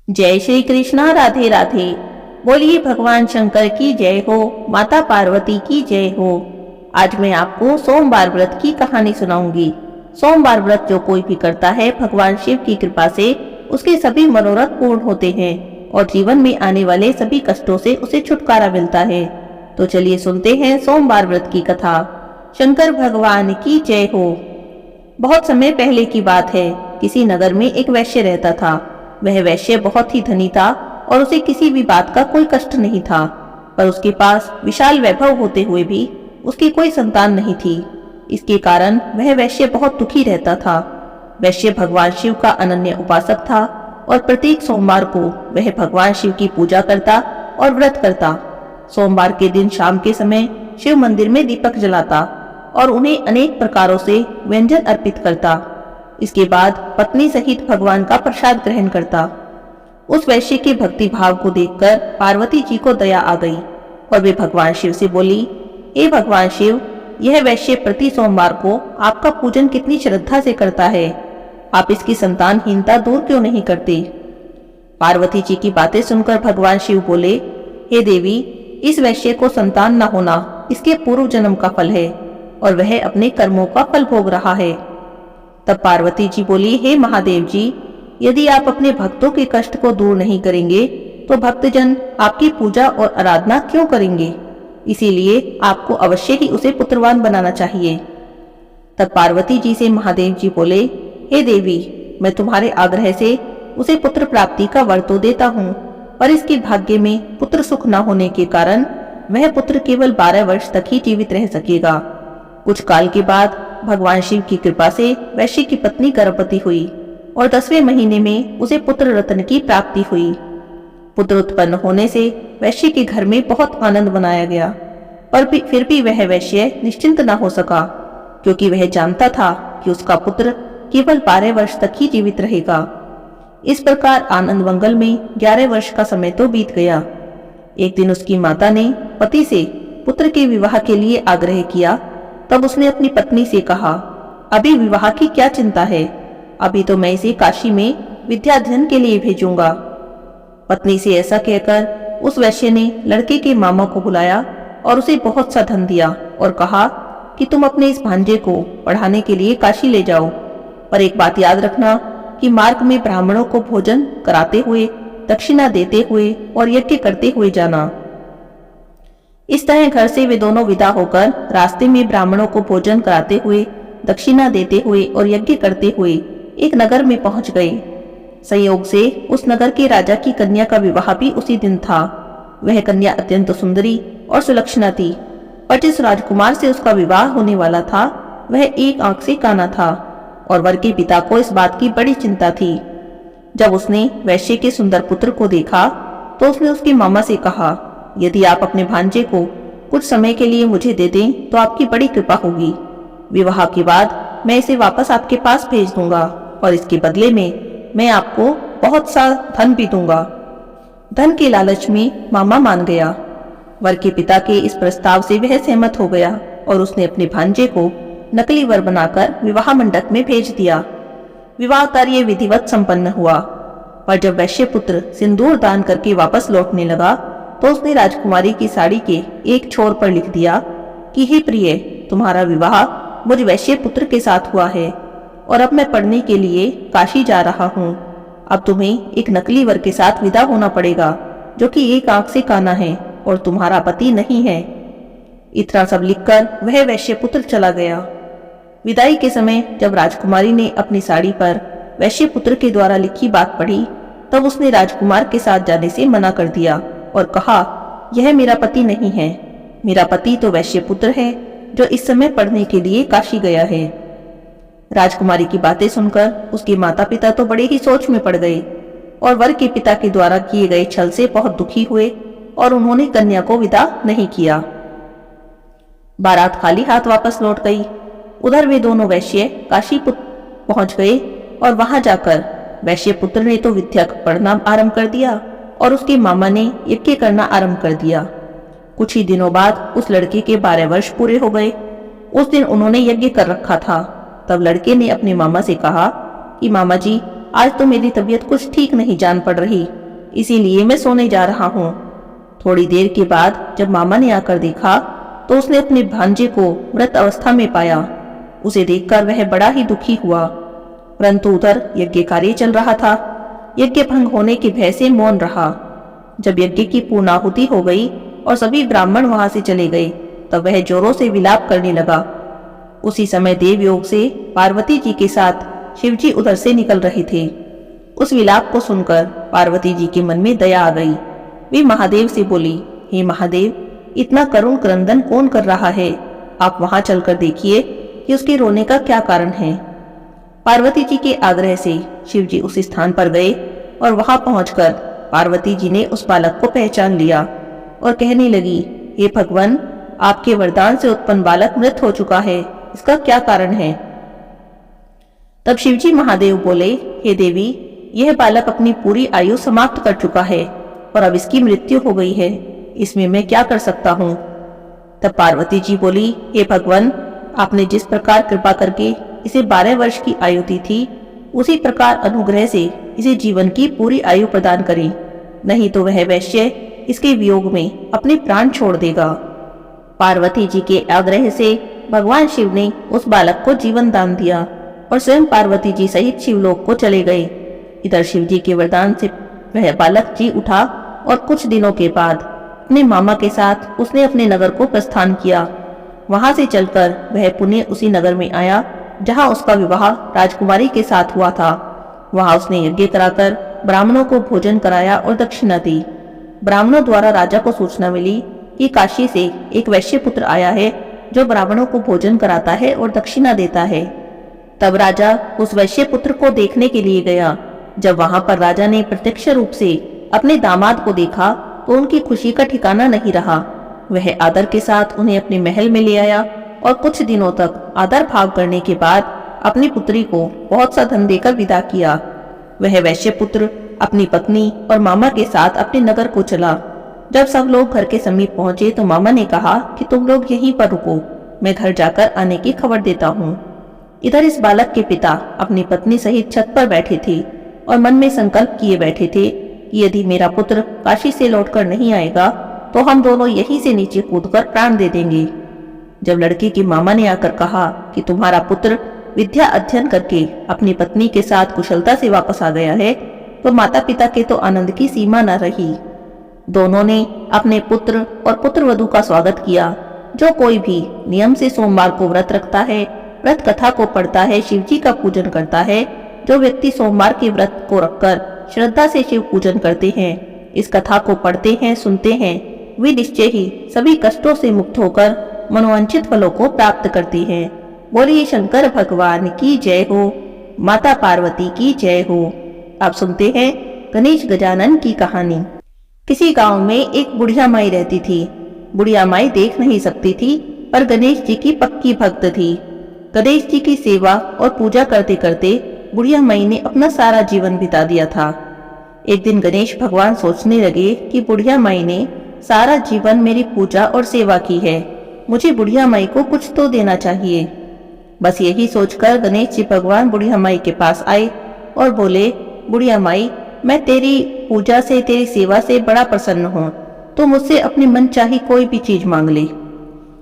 जय श्री कृष्णा। राधे राधे। बोलिए भगवान शंकर की जय हो, माता पार्वती की जय हो। आज मैं आपको सोमवार व्रत की कहानी सुनाऊंगी। सोमवार व्रत जो कोई भी करता है, भगवान शिव की कृपा से उसके सभी मनोरथ पूर्ण होते हैं और जीवन में आने वाले सभी कष्टों से उसे छुटकारा मिलता है। तो चलिए सुनते हैं सोमवार व्रत की कथा। शंकर भगवान की जय हो। बहुत समय पहले की बात है। किसी नगर में एक वैश्य रहता था। वह वैश्य बहुत ही धनी था और उसे किसी भी बात का कोई कष्ट नहीं था, पर उसके पास विशाल वैभव होते हुए भी उसकी कोई संतान नहीं थी। इसके कारण वह वैश्य बहुत दुखी रहता था। वैश्य भगवान शिव का अनन्य उपासक था और प्रत्येक सोमवार को वह भगवान शिव की पूजा करता और व्रत करता। सोमवार के दिन शाम के समय शिव मंदिर में दीपक जलाता और उन्हें अनेक प्रकारों से व्यंजन अर्पित करता। इसके बाद पत्नी सहित भगवान का प्रसाद ग्रहण करता। उस वैश्य के भक्ति भाव को देखकर पार्वती जी को दया आ गई और वे भगवान शिव से बोली, हे भगवान शिव, यह वैश्य प्रति सोमवार को आपका पूजन कितनी श्रद्धा से करता है। आप इसकी संतानहीनता दूर क्यों नहीं करते। पार्वती जी की बातें सुनकर भगवान शिव बोले, हे देवी, इस वैश्य को संतान न होना इसके पूर्व जन्म का फल है और वह अपने कर्मों का फल भोग रहा है। तब पार्वती जी बोली, हे महादेव जी, यदि आप अपने भक्तों के कष्ट को दूर नहीं करेंगे तो भक्तजन आपकी पूजा और आराधना क्यों करेंगे। इसीलिए आपको अवश्य ही उसे पुत्रवान बनाना चाहिए। तब पार्वती जी से महादेव जी बोले, हे देवी, मैं तुम्हारे आग्रह से उसे पुत्र प्राप्ति का वर तो देता हूँ, पर इसके भाग्य में पुत्र सुख न होने के कारण वह पुत्र केवल 12 वर्ष तक ही जीवित रह सकेगा। कुछ काल के बाद भगवान शिव की कृपा से वैश्य की पत्नी गर्भवती हुई और 10वें महीने में उसे पुत्र रत्न की प्राप्ति हुई। पुत्र उत्पन्न होने से वैश्य के घर में बहुत आनंद मनाया गया, पर फिर भी वह वैश्य निश्चिंत न हो सका, क्योंकि वह जानता था कि उसका पुत्र केवल 12 वर्ष तक ही जीवित रहेगा। इस प्रकार आनंद मंगल में 11 वर्ष का समय तो बीत गया। एक दिन उसकी माता ने पति से पुत्र के विवाह के लिए आग्रह किया। तब उसने अपनी पत्नी से कहा, अभी विवाह की क्या चिंता है, अभी तो मैं इसे काशी में विद्याध्ययन के लिए भेजूंगा। पत्नी से ऐसा कहकर उस वैश्य ने लड़के के मामा को बुलाया और उसे बहुत सा धन दिया और कहा कि तुम अपने इस भांजे को पढ़ाने के लिए काशी ले जाओ, पर एक बात याद रखना कि मार्ग में ब्राह्मणों को भोजन कराते हुए, दक्षिणा देते हुए और यज्ञ करते हुए जाना। इस तरह घर से वे दोनों विदा होकर रास्ते में ब्राह्मणों को भोजन कराते हुए, दक्षिणा देते हुए और यज्ञ करते हुए एक नगर में पहुंच गए। संयोग से उस नगर के राजा की कन्या का विवाह भी उसी दिन था। वह कन्या अत्यंत सुंदरी और सुलक्षणा थी, पर जिस राजकुमार से उसका विवाह होने वाला था वह एक आंख से काना था और वर के पिता को इस बात की बड़ी चिंता थी। जब उसने वैश्य के सुंदर पुत्र को देखा तो उसने उसके मामा से कहा, यदि आप अपने भांजे को कुछ समय के लिए मुझे दे दें तो आपकी बड़ी कृपा होगी। विवाह के बाद मैं इसे वापस आपके पास भेज दूंगा और इसके बदले में मैं आपको बहुत सा धन भी दूंगा। धन के लालच में मामा मान गया। वर के पिता के इस प्रस्ताव से वह सहमत हो गया और उसने अपने भांजे को नकली वर बनाकर विवाह मंडप में भेज दिया। विवाह कार्य विधिवत संपन्न हुआ, पर जब वैश्य पुत्र सिंदूर दान करके वापस लौटने लगा तो उसने राजकुमारी की साड़ी के एक छोर पर लिख दिया कि हे प्रिय, तुम्हारा विवाह मुझ वैश्य पुत्र के साथ हुआ है और अब मैं पढ़ने के लिए काशी जा रहा हूँ। अब तुम्हें एक नकली वर के साथ विदा होना पड़ेगा जो कि एक आंख से काना है और तुम्हारा पति नहीं है। इतना सब लिखकर वह वैश्य पुत्र चला गया। विदाई के समय जब राजकुमारी ने अपनी साड़ी पर वैश्य पुत्र के द्वारा लिखी बात पढ़ी, तब उसने राजकुमार के साथ जाने से मना कर दिया और कहा, यह मेरा पति नहीं है, मेरा पति तो वैश्य पुत्र है जो इस समय पढ़ने के लिए काशी गया है। राजकुमारी की बातें सुनकर उसके माता पिता तो बड़े ही सोच में पड़ गए और वर के पिता के द्वारा किए गए छल से बहुत दुखी हुए और उन्होंने कन्या को विदा नहीं किया। बारात खाली हाथ वापस लौट गई। उधर वे दोनों वैश्य काशी पहुंच गए और वहां जाकर वैश्य पुत्र ने तो विद्या पढ़ना आरंभ कर दिया और उसके मामा ने यज्ञ करना आरंभ कर दिया। कुछ ही दिनों बाद उस लड़के के 12 वर्ष पूरे हो गए। उस दिन उन्होंने यज्ञ कर रखा था। तब लड़के ने अपने मामा से कहा कि मामा जी, आज तो मेरी तबीयत कुछ ठीक नहीं जान पड़ रही, इसीलिए मैं सोने जा रहा हूँ। थोड़ी देर के बाद जब मामा ने आकर देखा तो उसने अपने भांजे को मृत अवस्था में पाया। उसे देखकर वह बड़ा ही दुखी हुआ, परंतु उधर यज्ञ कार्य चल रहा था। यज्ञ भंग होने के भय से मौन रहा। जब यज्ञ की पूर्णाहुति हो गई और सभी ब्राह्मण वहां से चले गए, तब वह जोरों से विलाप करने लगा। उसी समय देवयोग से पार्वती जी के साथ शिवजी उधर से निकल रहे थे। उस विलाप को सुनकर पार्वती जी के मन में दया आ गई। वे महादेव से बोली, हे महादेव, इतना करुण क्रंदन कौन कर रहा है? आप वहां चलकर देखिए कि उसके रोने का क्या कारण है। पार्वती जी के आग्रह से शिवजी उस स्थान पर गए और वहां पहुंचकर पार्वती जी ने उस बालक को पहचान लिया और कहने लगी, हे भगवान, आपके वरदान से उत्पन्न बालक मृत हो चुका है, इसका क्या कारण है? तब शिवजी महादेव बोले, हे देवी, यह बालक अपनी पूरी आयु समाप्त कर चुका है और अब इसकी मृत्यु हो गई है, इसमें मैं क्या कर सकता हूँ? तब पार्वती जी बोली, हे भगवान, आपने जिस प्रकार कृपा करके इसे 12 वर्ष की आयु दी थी, उसी प्रकार अनुग्रह से इसे जीवन की पूरी आयु प्रदान करें, नहीं तो वह वैश्य इसके वियोग में अपने प्राण छोड़ देगा। पार्वती जी के आग्रह से भगवान शिव ने उस बालक को जीवन दान दिया और स्वयं पार्वती जी सहित शिवलोक को चले गए। इधर शिव जी के वरदान से वह बालक जी उठा और कुछ दिनों के बाद अपने मामा के साथ उसने अपने नगर को प्रस्थान किया। वहां से चलकर वह पुनः उसी नगर में आया जहां उसका विवाह राजकुमारी के साथ हुआ था। वहां उसने यज्ञ कराकर ब्राह्मणों को भोजन कराया और दक्षिणा दी। ब्राह्मणों द्वारा राजा को सूचना मिली कि काशी से एक वैश्य पुत्र आया है जो ब्राह्मणों को भोजन कराता है और दक्षिणा देता है। तब राजा उस वैश्य पुत्र को देखने के लिए गया। जब वहां पर राजा ने प्रत्यक्ष रूप से अपने दामाद को देखा तो उनकी खुशी का ठिकाना नहीं रहा। वह आदर के साथ उन्हें अपने महल में ले आया और कुछ दिनों तक आदर भाव करने के बाद अपनी पुत्री को बहुत सा धन देकर विदा किया। वह वैश्य पुत्र अपनी पत्नी और मामा के साथ अपने नगर को चला। जब सब लोग घर के समीप पहुंचे तो मामा ने कहा कि तुम लोग यहीं पर रुको, मैं घर जाकर आने की खबर देता हूँ। इधर इस बालक के पिता अपनी पत्नी सहित छत पर बैठे थे और मन में संकल्प किए बैठे थे कि यदि मेरा पुत्र काशी से लौटकर नहीं आएगा तो हम दोनों यहीं से नीचे कूदकर प्राण दे देंगे। जब लड़की की मामा ने आकर कहा कि तुम्हारा पुत्र विद्या अध्ययन करके अपनी पत्नी के साथ कुशलता से वापस आ गया है, तो माता पिता के तो आनंद की सीमा न रही। दोनों ने अपने पुत्र और पुत्रवधू का स्वागत किया। जो कोई भी नियम से सोमवार को व्रत रखता है, व्रत कथा को पढ़ता है, शिव जी का पूजन करता है, जो व्यक्ति सोमवार के व्रत को रखकर श्रद्धा से शिव पूजन करते हैं, इस कथा को पढ़ते हैं, सुनते हैं, वे निश्चय ही सभी कष्टों से मुक्त होकर मनोवांछित फलों को प्राप्त करती हैं। बोलिए शंकर भगवान की जय हो, माता पार्वती की जय हो। आप सुनते हैं गणेश गजानन की कहानी। किसी गांव में एक बुढ़िया माई रहती थी। बुढ़िया माई देख नहीं सकती थी, पर गणेश जी की पक्की भक्त थी। गणेश जी की सेवा और पूजा करते करते बुढ़िया माई ने अपना सारा जीवन बिता दिया था। एक दिन गणेश भगवान सोचने लगे कि बुढ़िया माई ने सारा जीवन मेरी पूजा और सेवा की है, मुझे बुढ़िया माई को कुछ तो देना चाहिए। बस यही सोचकर गणेश जी भगवान बुढ़िया माई के पास आए और बोले, बुढ़िया माई, मैं तेरी पूजा से, तेरी सेवा से बड़ा प्रसन्न हूँ, तो मुझसे अपनी मन चाही कोई भी चीज मांग ले।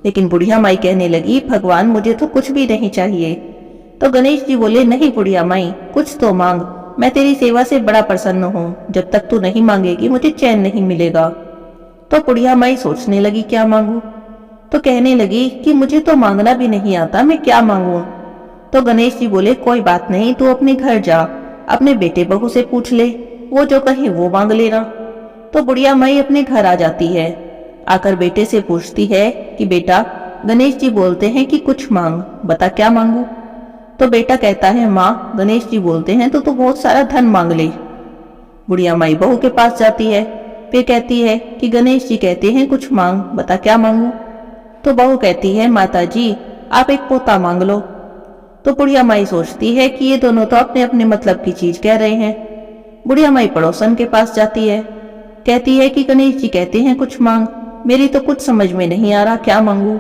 लेकिन बुढ़िया माई कहने लगी, भगवान मुझे तो कुछ भी नहीं चाहिए। तो गणेश जी बोले, नहीं बुढ़िया माई, कुछ तो मांग, मैं तेरी सेवा से बड़ा प्रसन्न हूँ, जब तक तू नहीं मांगेगी मुझे चैन नहीं मिलेगा। तो बुढ़िया माई सोचने लगी क्या मांगू, तो कहने लगी कि मुझे तो मांगना भी नहीं आता, मैं क्या मांगू। तो गणेश जी बोले, कोई बात नहीं, तू अपने घर जा, अपने बेटे बहू से पूछ ले, वो जो कहे वो मांग लेना। तो बुढ़िया माई अपने घर आ जाती है। आकर बेटे से पूछती है कि बेटा, गणेश जी बोलते हैं कि कुछ मांग, बता क्या मांगू। तो बेटा कहता है, माँ, गणेश जी बोलते हैं तो बहुत सारा धन मांग ले। बुढ़िया माई बहू के पास जाती है, फिर कहती है कि गणेश जी कहते हैं कुछ मांग, बता क्या मांगू। तो बहू कहती है, माता जी आप एक पोता मांग लो। तो बुढ़िया माई सोचती है कि ये दोनों तो अपने अपने मतलब की चीज कह रहे हैं। बुढ़िया माई पड़ोसन के पास जाती है, कहती है कि गणेश जी कहते हैं कुछ मांग, मेरी तो कुछ समझ में नहीं आ रहा, क्या मांगू।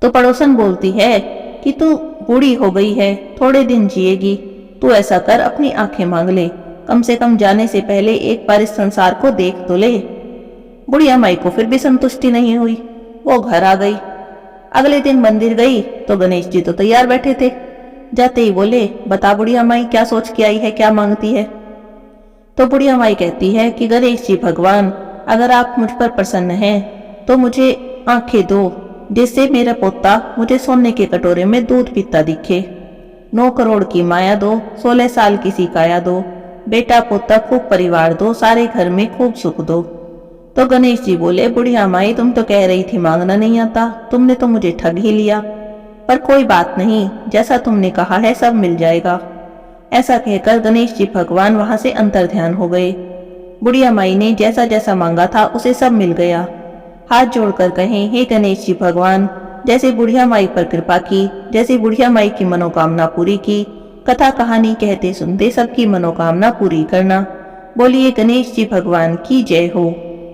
तो पड़ोसन बोलती है कि तू बूढ़ी हो गई है, थोड़े दिन जिएगी, तू ऐसा कर, अपनी आंखें मांग ले, कम से कम जाने से पहले एक बार इस संसार को देख तो ले। बुढ़िया माई को फिर भी संतुष्टि नहीं हुई। वो घर आ गई। अगले दिन मंदिर गई तो गणेश जी तो तैयार बैठे थे। जाते ही बोले, बता बुढ़िया माई, क्या सोच के आई है, क्या मांगती है? तो बुढ़िया माई कहती है कि गणेश जी भगवान, अगर आप मुझ पर प्रसन्न हैं तो मुझे आंखें दो, जिससे मेरा पोता मुझे सोने के कटोरे में दूध पीता दिखे। 9 करोड़ की माया दो, 16 साल की सी काया दो, बेटा पोता खूब परिवार दो, सारे घर में खूब सुख दो। तो गणेश जी बोले, बुढ़िया माई तुम तो कह रही थी मांगना नहीं आता, तुमने तो मुझे ठग ही लिया। पर कोई बात नहीं, जैसा तुमने कहा है सब मिल जाएगा। ऐसा कहकर गणेश जी भगवान वहां से अंतर ध्यान हो गए। बुढ़िया माई ने जैसा जैसा मांगा था उसे सब मिल गया। हाथ जोड़कर कहें, हे गणेश जी भगवान, जैसे बुढ़िया माई पर कृपा की, जैसे बुढ़िया माई की मनोकामना पूरी की, कथा कहानी कहते सुनते सबकी मनोकामना पूरी करना। बोलिए गणेश जी भगवान की जय हो।